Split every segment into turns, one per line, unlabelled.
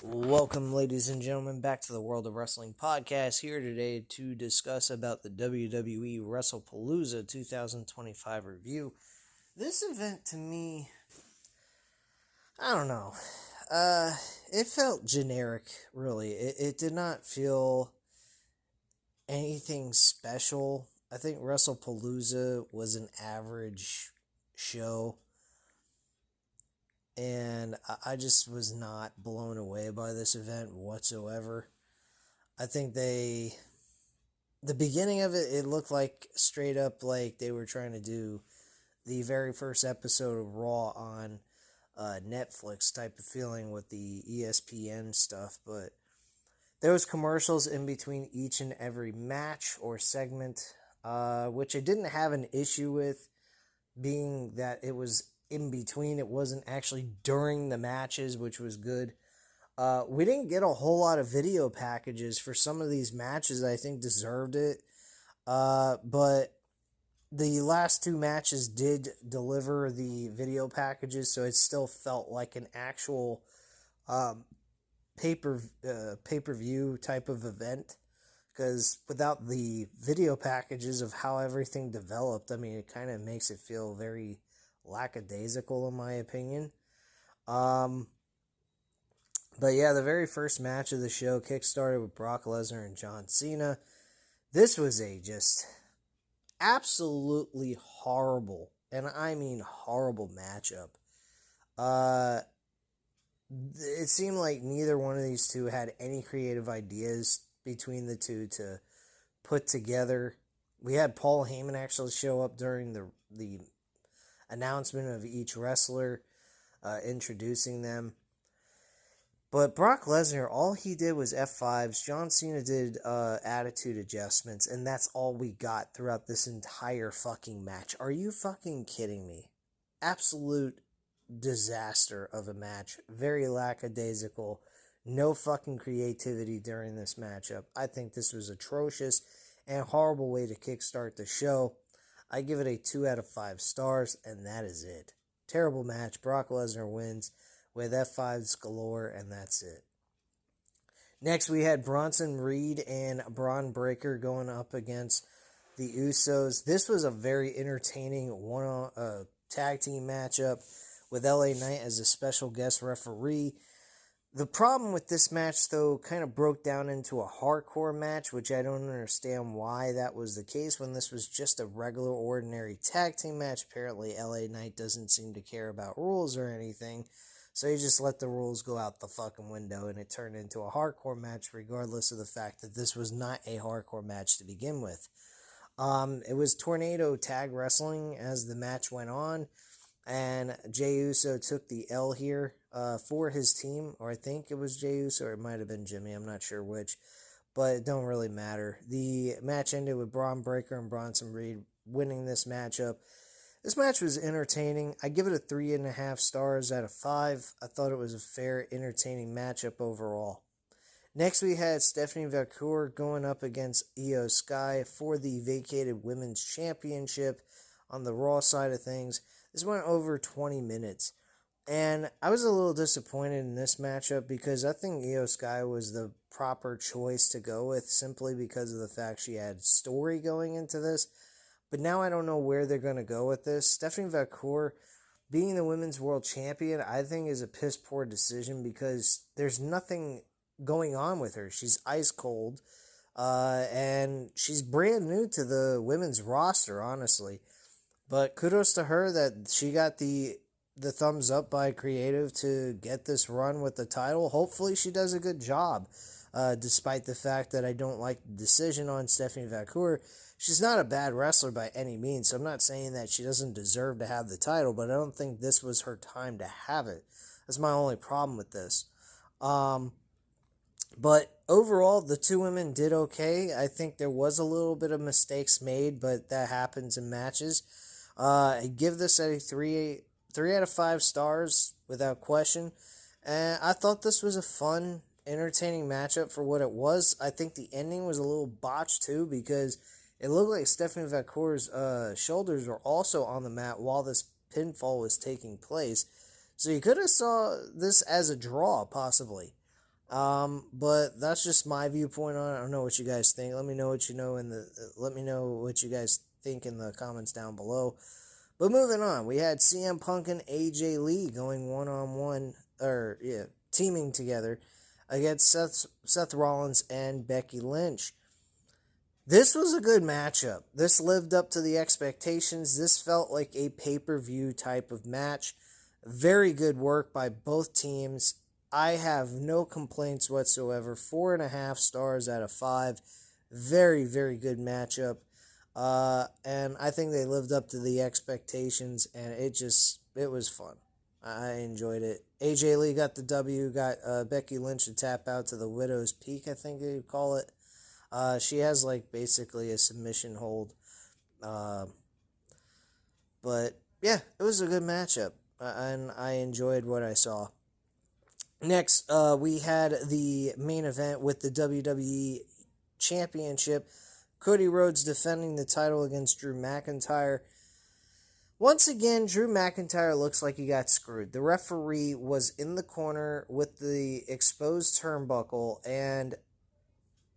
Welcome, ladies and gentlemen, back to the World of Wrestling podcast. Here today to discuss about the WWE Wrestlepalooza 2025 review. This event to me, I don't know. It felt generic, really. It did not feel anything special. I think Wrestlepalooza was an average show, and I just was not blown away by this event whatsoever. I think the beginning of it, it looked like straight up like they were trying to do the very first episode of Raw on Netflix type of feeling with the ESPN stuff, but there was commercials in between each and every match or segment, which I didn't have an issue with, being that it was in between. It wasn't actually during the matches, which was good. We didn't get a whole lot of video packages for some of these matches I think deserved it. But the last two matches did deliver the video packages, so it still felt like an actual pay-per-view type of event. Because without the video packages of how everything developed, I mean, it kind of makes it feel very lackadaisical in my opinion. But yeah, the very first match of the show kickstarted with Brock Lesnar and John Cena. This was a just absolutely horrible, and I mean horrible matchup. It seemed like neither one of these two had any creative ideas between the two to put together. We had Paul Heyman actually show up during the announcement of each wrestler, introducing them. But Brock Lesnar, all he did was F5s. John Cena did attitude adjustments, and that's all we got throughout this entire fucking match. Are you fucking kidding me? Absolute disaster of a match. Very lackadaisical. No fucking creativity during this matchup. I think this was atrocious and a horrible way to kickstart the show. I give it a 2 out of 5 stars, and that is it. Terrible match. Brock Lesnar wins with F5s galore, and that's it. Next, we had Bronson Reed and Braun Breaker going up against the Usos. This was a very entertaining tag team matchup with LA Knight as a special guest referee. The problem with this match, though, kind of broke down into a hardcore match, which I don't understand why that was the case when this was just a regular, ordinary tag team match. Apparently, LA Knight doesn't seem to care about rules or anything. So he just let the rules go out the fucking window, and it turned into a hardcore match, regardless of the fact that this was not a hardcore match to begin with. It was Tornado Tag Wrestling as the match went on, and Jey Uso took the L here for his team, or I think it was Jey Uso, or it might have been Jimmy, I'm not sure which, but it don't really matter. The match ended with Braun Breaker and Bronson Reed winning this matchup. This match was entertaining. I give it a 3.5 stars out of 5. I thought it was a fair, entertaining matchup overall. Next, we had Stephanie Vacour going up against Io Sky for the vacated Women's Championship on the Raw side of things. This went over 20 minutes. And I was a little disappointed in this matchup because I think Io Sky was the proper choice to go with simply because of the fact she had story going into this. But now I don't know where they're going to go with this. Stephanie Vacour, being the Women's World Champion, I think is a piss poor decision because there's nothing going on with her. She's ice cold, and she's brand new to the women's roster, honestly. But kudos to her that she got the thumbs up by creative to get this run with the title. Hopefully she does a good job, despite the fact that I don't like the decision on Stephanie Vacour. She's not a bad wrestler by any means, so I'm not saying that she doesn't deserve to have the title, but I don't think this was her time to have it. That's my only problem with this. But overall, the two women did okay. I think there was a little bit of mistakes made, but that happens in matches. I give this a 3 out of 5 stars without question. And I thought this was a fun, entertaining matchup for what it was. I think the ending was a little botched too because it looked like Stephanie Vacour's shoulders were also on the mat while this pinfall was taking place. So you could have saw this as a draw, possibly. But that's just my viewpoint on it. I don't know what you guys think. Let me know what you know let me know what you guys think in the comments down below. But moving on, we had CM Punk and AJ Lee going one-on-one, teaming together against Seth Rollins and Becky Lynch. This was a good matchup. This lived up to the expectations. This felt like a pay-per-view type of match. Very good work by both teams. I have no complaints whatsoever. 4.5 stars out of 5. Very, very good matchup. And I think they lived up to the expectations, and it was fun. I enjoyed it. AJ Lee got the W, got Becky Lynch to tap out to the Widow's Peak, I think they would call it. She has, basically a submission hold. But, yeah, it was a good matchup, and I enjoyed what I saw. Next, we had the main event with the WWE Championship. Cody Rhodes defending the title against Drew McIntyre. Once again, Drew McIntyre looks like he got screwed. The referee was in the corner with the exposed turnbuckle, and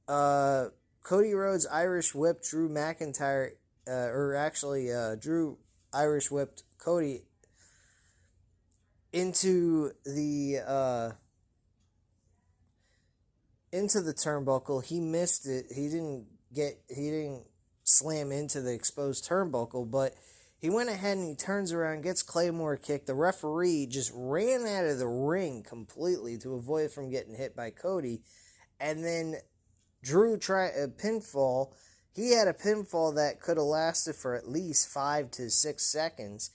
Cody Rhodes Irish whipped Drew McIntyre, Drew Irish whipped Cody into the turnbuckle. He missed it. He didn't slam into the exposed turnbuckle, but he went ahead and he turns around, gets Claymore kick. The referee just ran out of the ring completely to avoid from getting hit by Cody. And then Drew tried a pinfall. He had a pinfall that could have lasted for at least 5 to 6 seconds.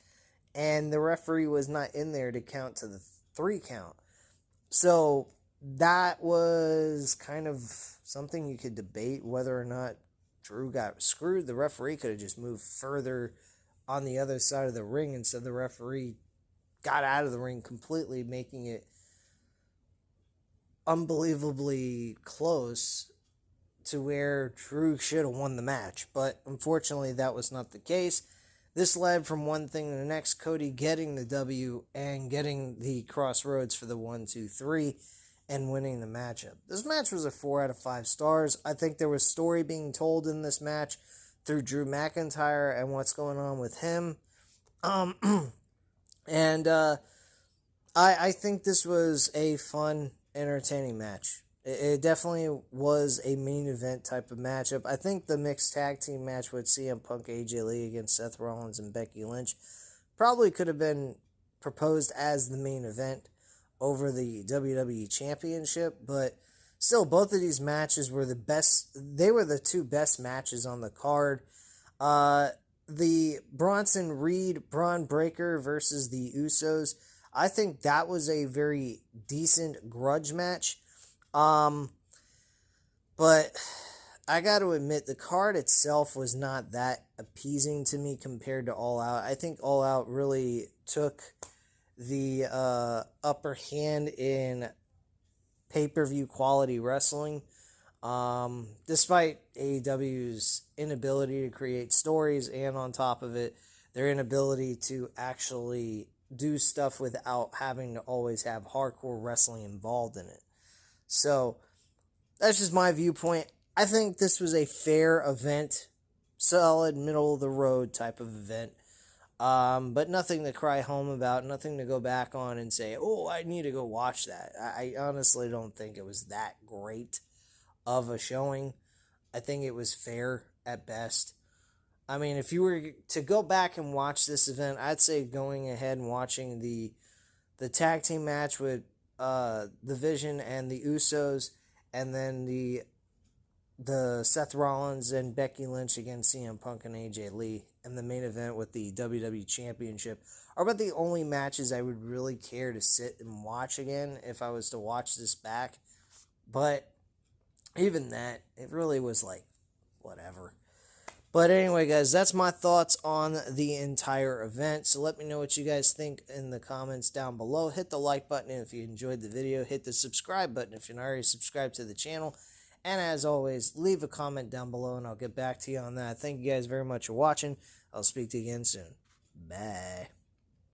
And the referee was not in there to count to the 3 count. So that was kind of something you could debate whether or not Drew got screwed. The referee could have just moved further on the other side of the ring. Instead, the referee got out of the ring completely, making it unbelievably close to where Drew should have won the match. But unfortunately, that was not the case. This led from one thing to the next. Cody getting the W and getting the Crossroads for the 1, 2, 3 and winning the matchup. This match was a 4 out of 5 stars. I think there was story being told in this match through Drew McIntyre and what's going on with him. I think this was a fun, entertaining match. It definitely was a main event type of matchup. I think the mixed tag team match with CM Punk, AJ Lee against Seth Rollins and Becky Lynch probably could have been proposed as the main event over the WWE Championship, but still, both of these matches were the best. They were the 2 best matches on the card. The Bronson Reed, Braun Breaker versus the Usos, I think that was a very decent grudge match. But I got to admit, the card itself was not that appeasing to me compared to All Out. I think All Out really took the upper hand in pay-per-view quality wrestling, despite AEW's inability to create stories, and on top of it, their inability to actually do stuff without having to always have hardcore wrestling involved in it. So, that's just my viewpoint. I think this was a fair event, solid, middle-of-the-road type of event. But nothing to cry home about, nothing to go back on and say, oh, I need to go watch that. I honestly don't think it was that great of a showing. I think it was fair at best. I mean, if you were to go back and watch this event, I'd say going ahead and watching the tag team match with the Vision and the Usos, and then the Seth Rollins and Becky Lynch against CM Punk and AJ Lee, and the main event with the WWE Championship are about the only matches I would really care to sit and watch again if I was to watch this back. But even that, it really was whatever. But anyway, guys, that's my thoughts on the entire event. So let me know what you guys think in the comments down below. Hit the like button if you enjoyed the video. Hit the subscribe button if you're not already subscribed to the channel. And as always, leave a comment down below and I'll get back to you on that. Thank you guys very much for watching. I'll speak to you again soon. Bye.